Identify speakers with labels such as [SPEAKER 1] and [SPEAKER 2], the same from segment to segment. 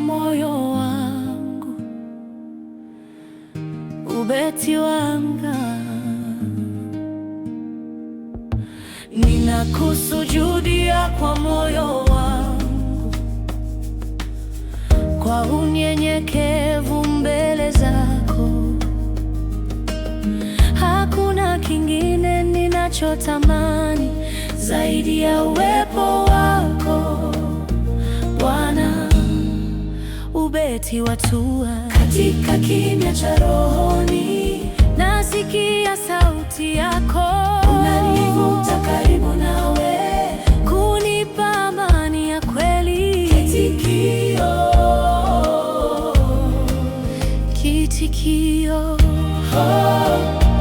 [SPEAKER 1] moyo wangu, ubeti wanga. Ninakusujudia kwa moyo wangu, kwa unyenyekevu mbele zako. Hakuna kingine ninachotamani zaidi ya uwepo wako Bwana. Ubeti watua katika kimya cha rohoni, nasikia sauti yako, unanivuta karibu nawe, kunipa amani ya kweli. Kitikio, kitikio, oh.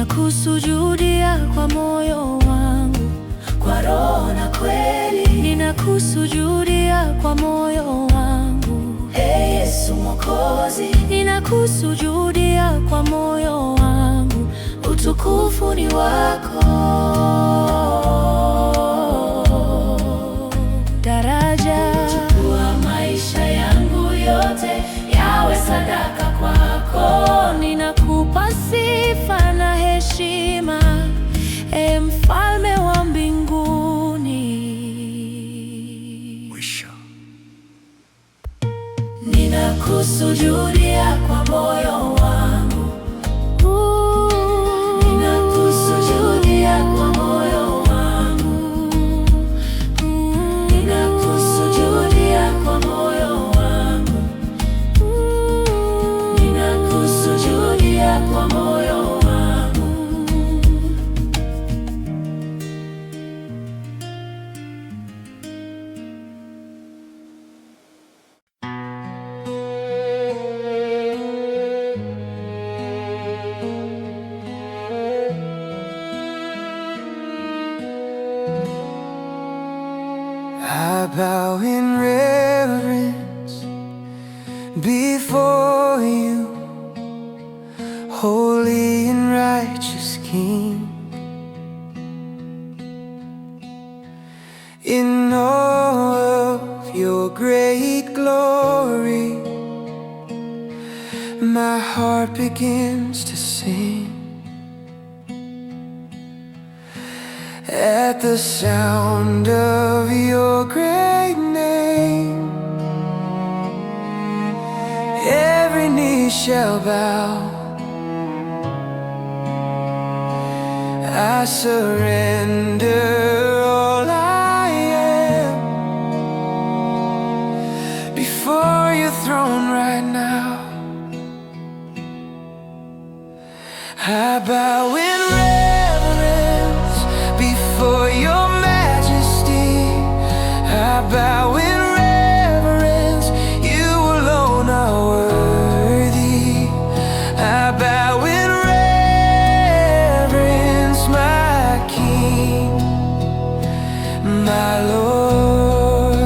[SPEAKER 1] Ninakusujudia kwa moyo wangu, kwa roho na kweli. Ninakusujudia kwa moyo wangu, Ee Yesu Mwokozi. Ninakusujudia kwa moyo wangu, utukufu ni wako. Daraja, chukua maisha yangu yote yawe sadaka kwako. Ninakupa sifa na heshima, Ee Mfalme wa mbinguni. Ninakusujudia kwa moyo wangu, ninakusujudia kwa moyo wangu, ninakusujudia kwa moyo wangu, ninakusujudia kwa moyo wangu.
[SPEAKER 2] I bow in reverence before you, holy and righteous King. In all of your great glory, my heart begins to sing. At the sound of your great name, every knee shall bow. I surrender all I am before your throne right now. I bow in reverence before your majesty. I bow in reverence, you alone are worthy. I bow in reverence, my King, my Lord.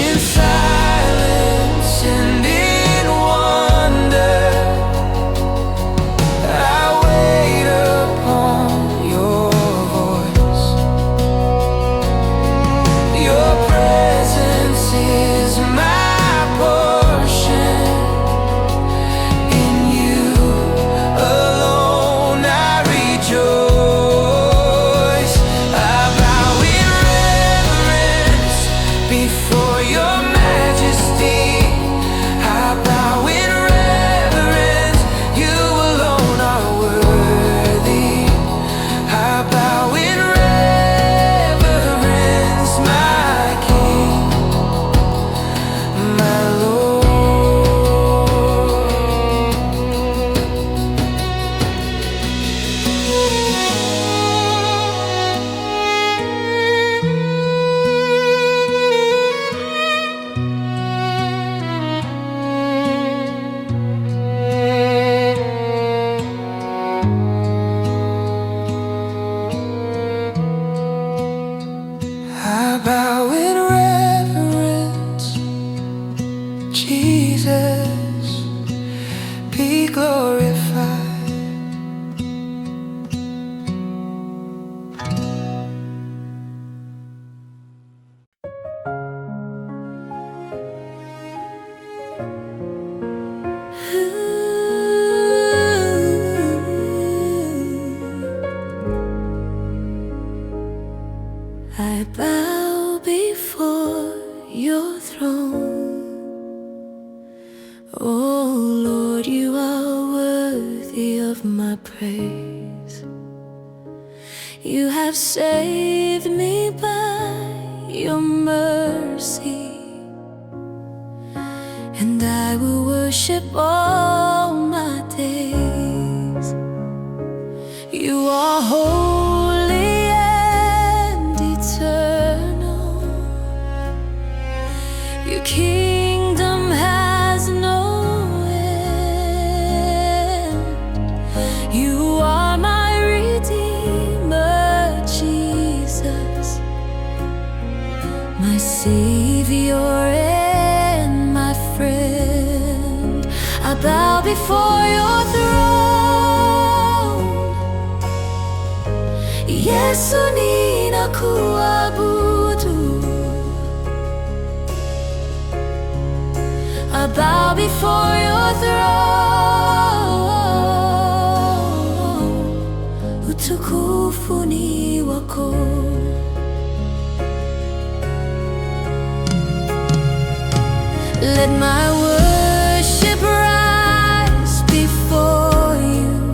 [SPEAKER 2] In silence and in wonder,
[SPEAKER 1] praise. You have saved me by your mercy, and I will worship all my days. You are holy and eternal. Your kingdom has no end. You are my Redeemer, Jesus, my Savior and my friend. I bow before your throne. Yesu ninakuabudu. I bow before your throne. Utukufu ni wako. Let my worship rise before you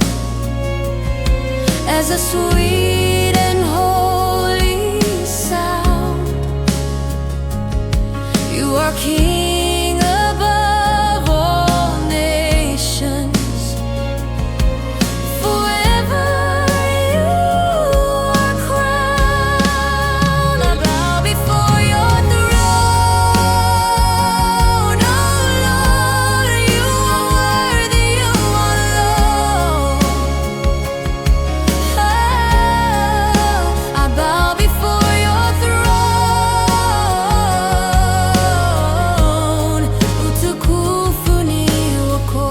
[SPEAKER 1] as a sweet and holy sound. You are King above all nations. Forever you are crowned. I bow before your throne. Oh Lord, you are worthy, you are Lord. I bow before your throne. Utukufu ni wako.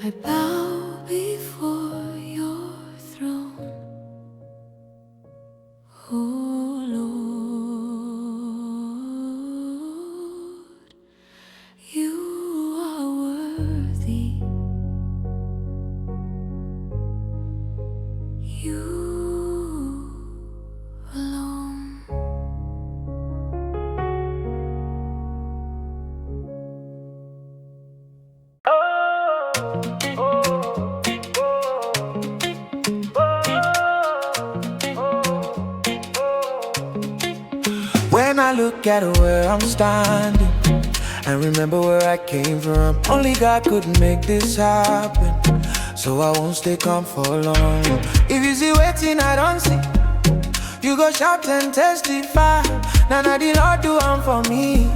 [SPEAKER 1] I bow before your throne, oh Lord. You are worthy. You alone.
[SPEAKER 2] When I look at where I'm standing and remember where I came from, only God could make this happen, so I won't stay calm for long. If you see waiting I don't see, you go shout and testify. Now the Lord do am for me,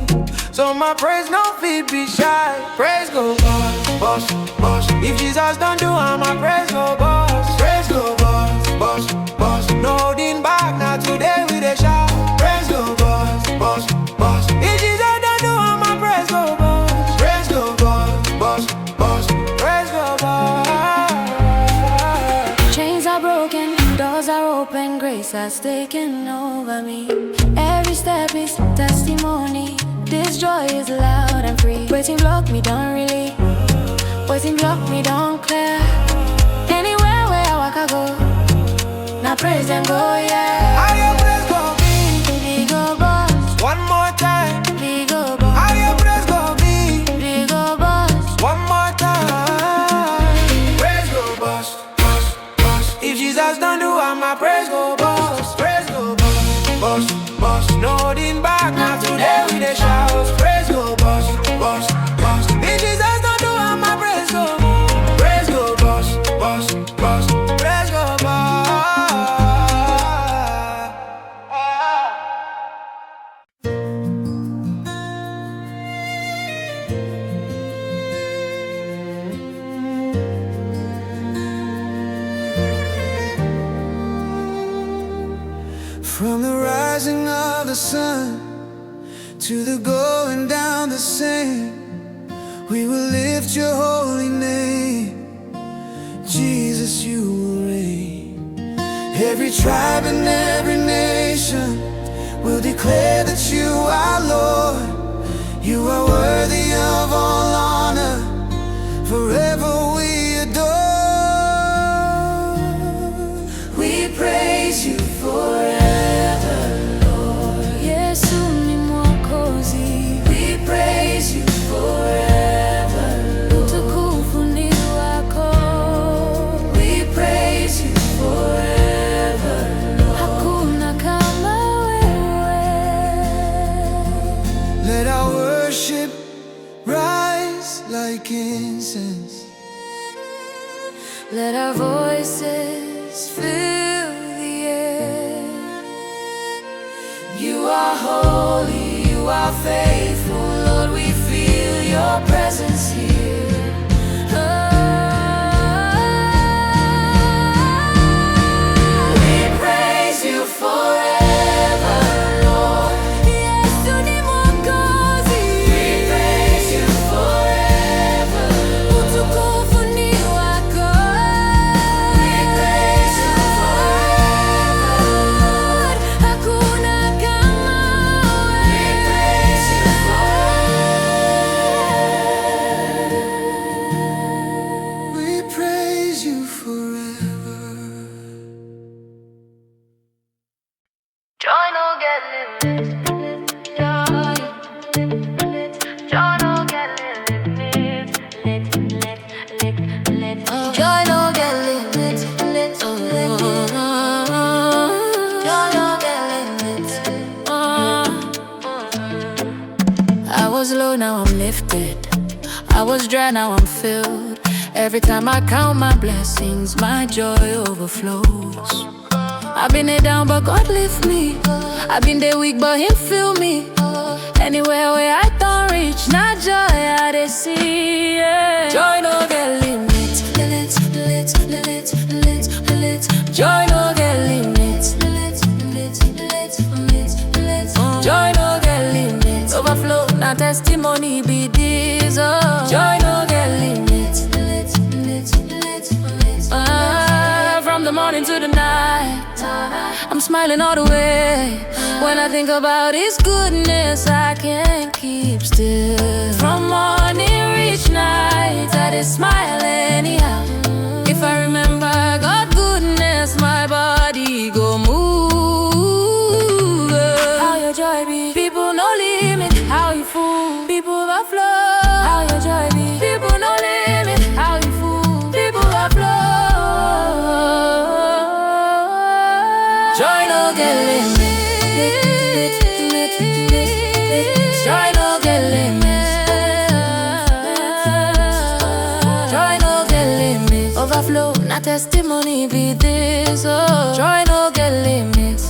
[SPEAKER 2] so my praise no fit be shy. Praise go boss, boss, boss. If Jesus don't do am, my praise go boss. Praise go boss, boss, boss. No holding back, now today we dey shout. Praise go boss, boss, boss. If Jesus don't do am, my praise go boss. Praise go boss, boss, boss. Praise go boss.
[SPEAKER 1] Chains are broken, doors are open, grace has taken over me. Every step is testimony. This joy is loud and free. Waiting block me don't really. Waiting block me don't clear. Anywhere where I walk I go. Now praise them go, yeah.
[SPEAKER 2] How your praise go be?
[SPEAKER 1] Big ol' boss,
[SPEAKER 2] One more time.
[SPEAKER 1] big ol' boss,
[SPEAKER 2] How your praise go be?
[SPEAKER 1] big ol' boss.
[SPEAKER 2] One more time. Praise go boss, boss, boss. If Jesus don't do it, my praise go boss. Praise go boss, boss, boss. No holding back, now today we dey shout. Praise go boss, boss, boss. If Jesus don't do it, my praise go. Praise go boss, boss, boss. Praise go boss. From the rising of the sun to the going down the same, we will lift your holy name. Jesus, you will reign. Every tribe and every nation will declare that you are Lord. You are worthy of all honor Let our worship rise like incense.
[SPEAKER 1] Let our voices fill the air. You are holy, you are faithful, Lord, we feel your presence here. We praise you forever, Lord. Yesu ni Mwokozi. We praise you forever, Lord. Utukufu ni wako. We praise you forever, Lord. Hakuna kama wewe. We praise you forever.
[SPEAKER 2] We praise you forever.
[SPEAKER 1] Joy no get limit. Joy no get limit. Joy no get limit. Joy no get limit. I was low, now I'm lifted. I was dry, now I'm filled. Every time I count my blessings, my joy overflows. I've been there down, but God lift me. I've been there weak, but Him fill me. Anywhere where I don't reach, not joy I dey see. Yeah. Joy no get limit. Joy no get limit. Joy no get limit. Overflow, now testimony be this. Oh. Joy no get limit. From the morning to the night, I'm smiling all the way. When I think about His goodness, I can't keep still. From morning reach night, I just smile anyhow. If I remember God's goodness, my body go move. How your joy be? People no limit. How you fool? People overflow. How your joy be? People no limit. How you fool? People overflow. Joy no get limit. Joy no get limit. Joy no get limit. Overflow, na testimony be this. Oh, joy no get limit.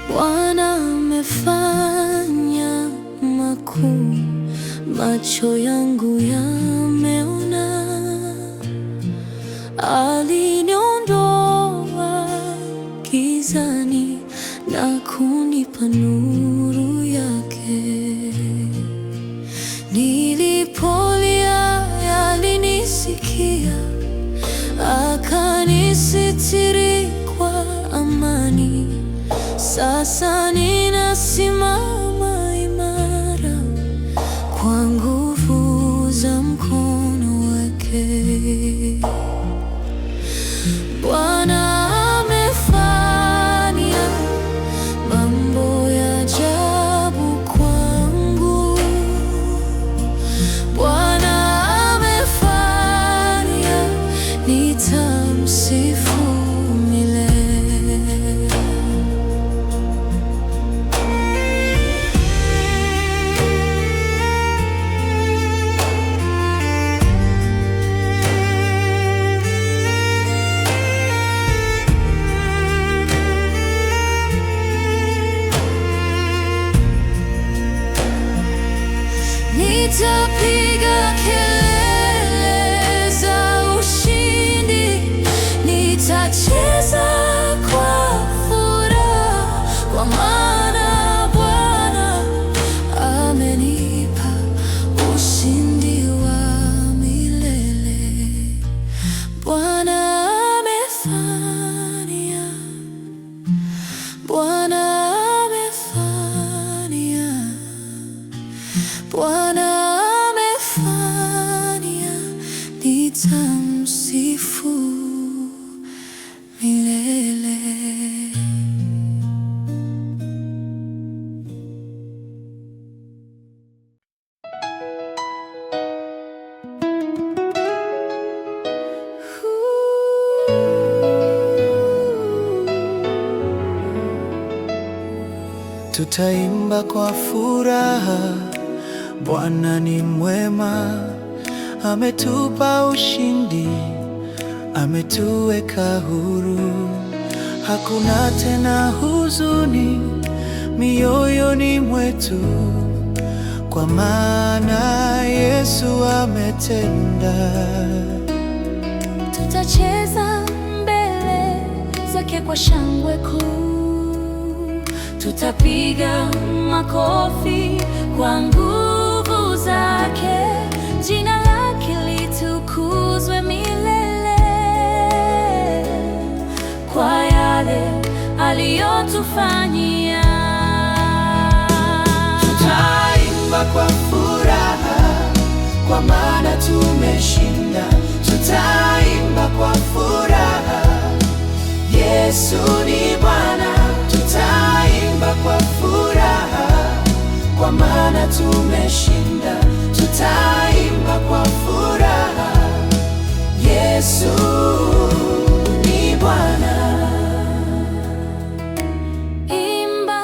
[SPEAKER 1] Bwana amefanya makuu, macho yangu yameona. Aliniondoa gizani na kunipa nuru yake. Nilipolia alinisikia, akanisitiri kwa amani. Sasa ninasimama imara kwa nguvu za mkono wake. Bwana amefanya mambo ya ajabu kwangu. Bwana amefanya, nitamsifu milele. Nitapiga kelele za ushindi, nitacheza kwa furaha, kwa maana Bwana amenipa ushindi wa milele. Bwana amefanya, Bwana amefanya, Bwana amefanya, nitamsifu.
[SPEAKER 3] Tutaimba kwa furaha, Bwana ni mwema, ametupa ushindi, ametuweka huru. Hakuna tena huzuni mioyoni mwetu, kwa maana Yesu ametenda.
[SPEAKER 1] Tutacheza mbele zake kwa shangwe kuu, tutapiga makofi kwa nguvu zake, jina lake litukuzwe milele, kwa yale aliyotufanyia.
[SPEAKER 3] Tutaimba kwa furaha, kwa maana tumeshinda. Tutaimba kwa furaha, Yesu ni Bwana. Tutaimba kwa furaha, kwa maana tumeshinda. Tutaimba kwa furaha, Yesu ni Bwana.
[SPEAKER 1] Imba,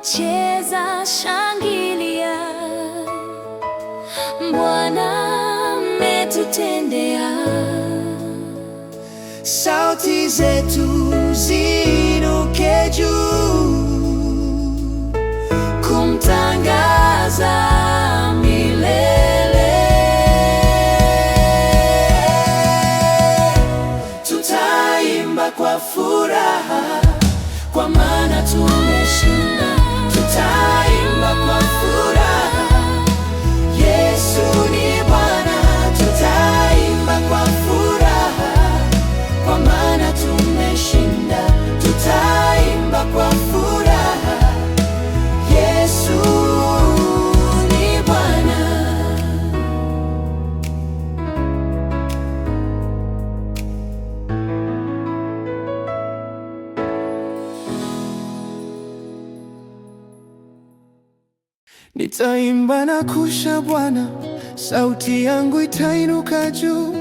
[SPEAKER 1] cheza, shangilia, Bwana ametutendea.
[SPEAKER 3] Sauti zetu ziinuke juu, kumtangaza milele. Tutaimba kwa furaha, kwa maana tumeshinda. Tutaimba kwa furaha, Yesu ni Bwana. Tutaimba kwa furaha, kwa maana tumeshinda. Tutaimba kwa furaha, Yesu ni Bwana. Nitaimba na kusha Bwana, sauti yangu itainuka juu,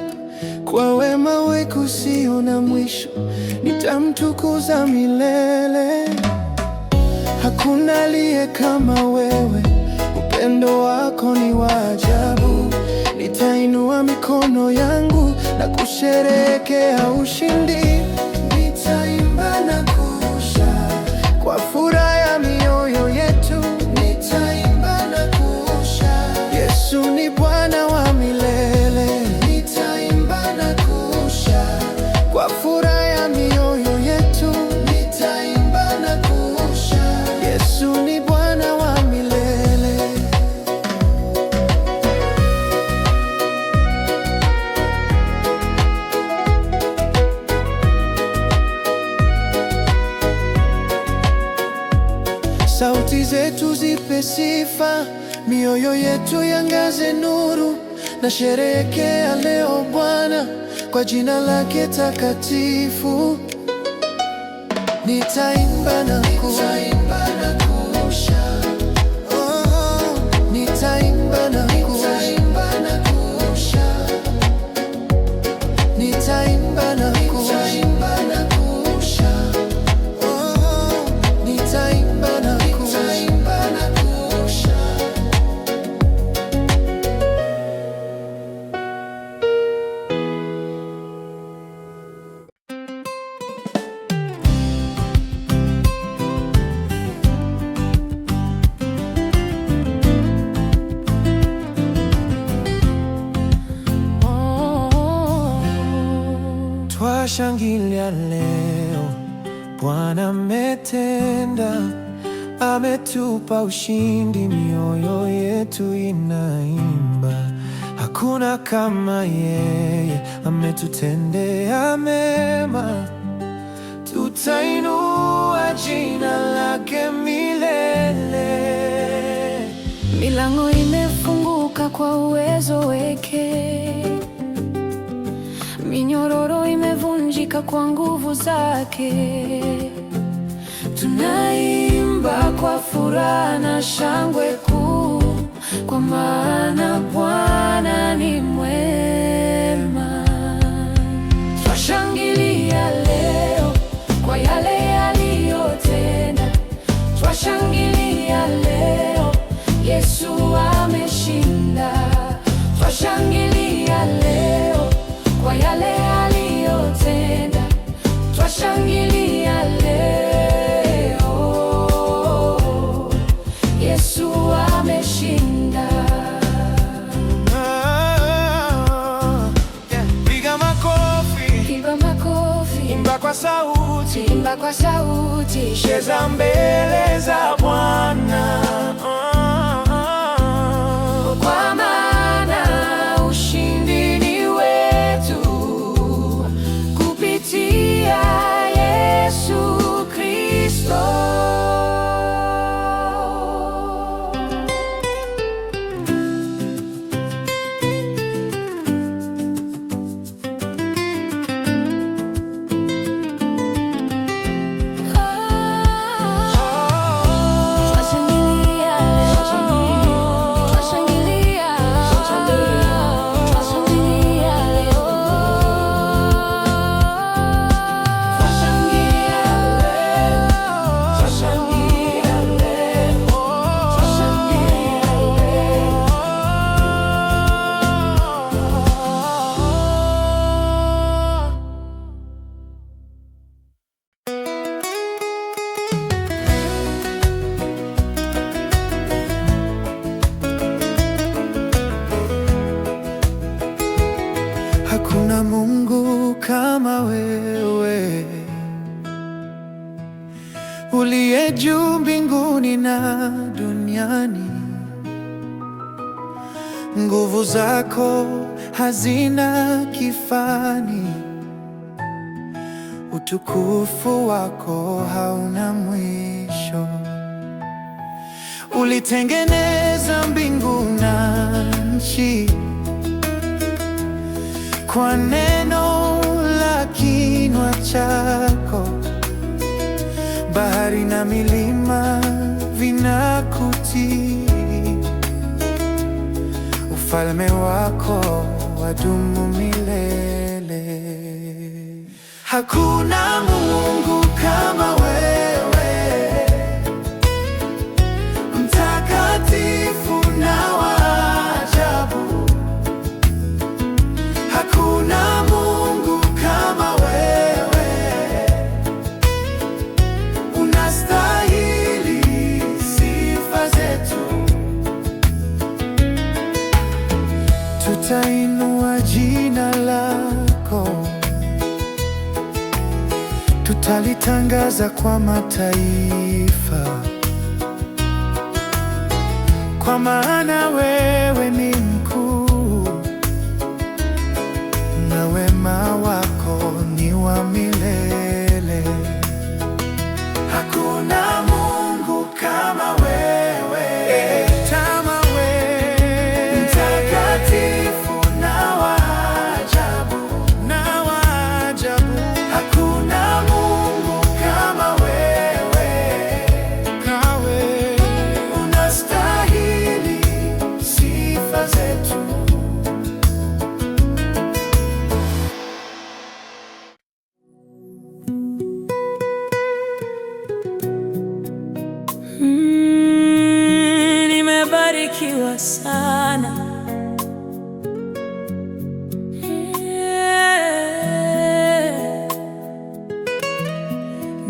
[SPEAKER 3] kwa wema wako usio na mwisho, nitamtukuza milele. Hakuna aliye kama wewe, upendo wako ni wa ajabu. Nitainua mikono yangu na kusherehekea ushindi. Nitaimba na kusha kwa furaha ya mioyo yetu. Nitaimba na kusha, Yesu ni Bwana wa milele. Nitaimba na kusha kwa furaha ya mioyo yetu. Nitaimba na kusha, Yesu ni Bwana wa milele. Sauti zetu zipe sifa, mioyo yetu yangaze nuru. Na sherehekea leo Bwana, kwa jina lake takatifu. Nitaimba na kusha, oh, nitaimba na kusha, nitaimba na kusha, oh, nitaimba na kusha. Twashangilia leo, Bwana ametenda, ametupa ushindi, mioyo yetu inaimba. Hakuna kama yeye, ametutendea mema. Tutainua jina lake milele.
[SPEAKER 1] Milango imefunguka kwa uwezo wake, minyororo imevunjika kwa nguvu zake. Tunaimba kwa furaha na shangwe kuu, kwa maana Bwana ni mwema. Twashangilia leo kwa yale aliyotenda, twashangilia
[SPEAKER 3] imba kwa sauti,
[SPEAKER 1] imba kwa sauti,
[SPEAKER 3] cheza mbele za Bwana.
[SPEAKER 1] Kwa maana ushindi ni wetu kupitia Yesu Kristo.
[SPEAKER 3] Hakuna Mungu kama wewe, uliye juu mbinguni na duniani. Nguvu zako hazina kifani, utukufu wako hauna mwisho. Ulitengeneza mbingu na nchi kwa neno la kinywa chako. Bahari na milima vinakutii, ufalme wako wadumu milele. Hakuna Mungu kama wewe, mtakatifu na wa ajabu. Hakuna Mungu kama wewe, unastahili sifa zetu. Tutainua jina lako, tutalitangaza kwa mataifa, kwa maana wewe ni mkuu na wema wako ni wa milele. Hakuna Mungu kama wewe, mtakatifu na wa ajabu. Hakuna Mungu kama wewe, unastahili sifa zetu.
[SPEAKER 4] Nimebarikiwa sana,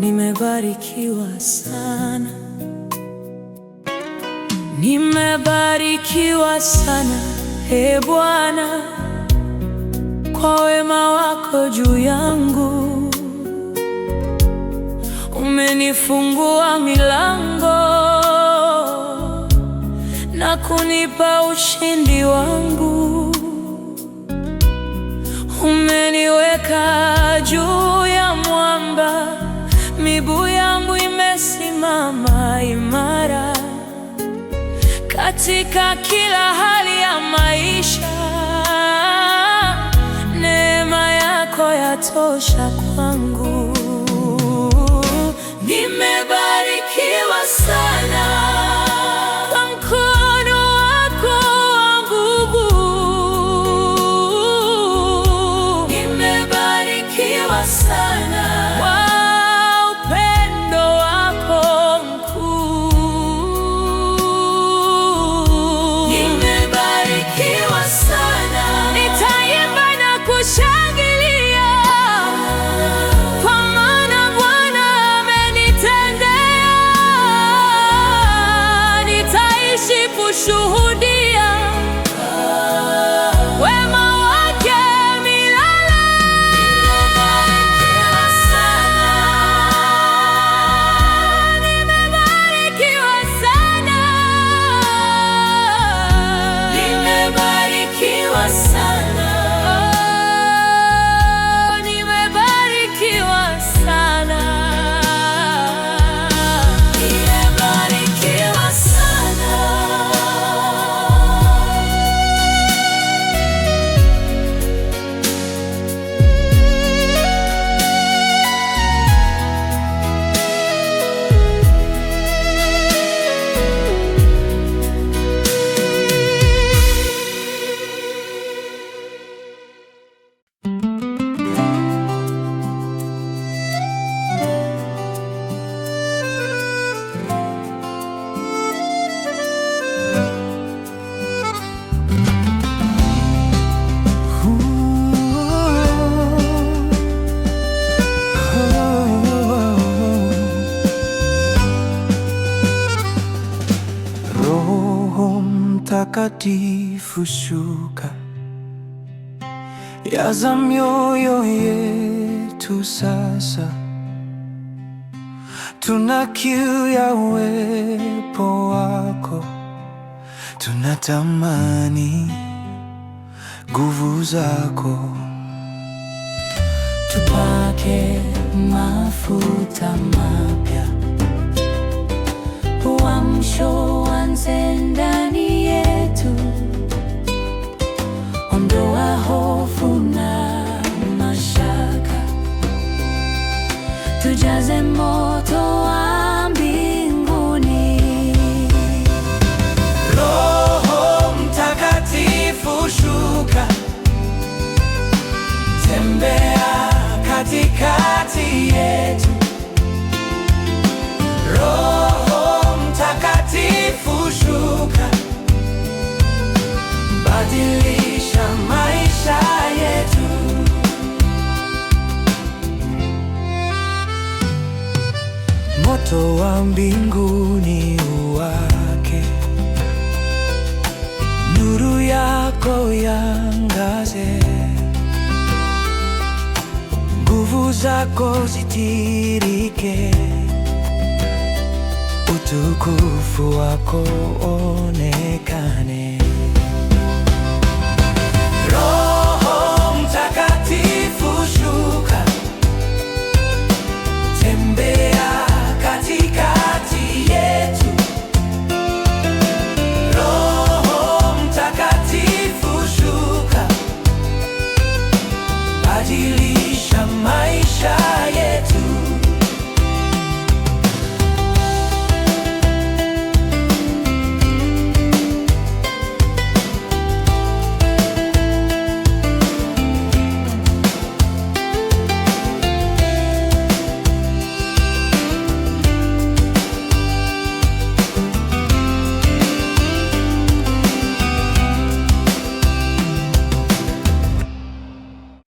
[SPEAKER 4] nimebarikiwa sana, nimebarikiwa sana, Ee Bwana, kwa wema wako juu yangu. Umenifungua milango na kunipa ushindi wangu. Umeniweka juu ya mwamba, miguu yangu imesimama imara. Katika kila hali ya maisha, neema yako yatosha kwangu. Nimebarikiwa sana kwa mkono wako wa nguvu. Nimebarikiwa sana kwa upendo wako mkuu. Nimebarikiwa sana, nitaimba na kushangilia, kwa maana Bwana amenitendea. Nitaishi kushuhudia wema wake milele. Nimebarikiwa
[SPEAKER 2] Mtakatifu shuka, jaza mioyo yetu sasa, tuna kiu ya uwepo wako, tunatamani nguvu zako.
[SPEAKER 4] Tupake mafuta mapya, uamsho uanze ndani yetu, ondoa hofu na mashaka, tujaze moto wa mbinguni.
[SPEAKER 2] Roho Mtakatifu shuka, tembea katikati yetu. Roho Mtakatifu shuka, badilisha maisha yetu. Moto wa mbinguni uwake, nuru yako yangaze, nguvu zako zitirike, utukufu wako onekane.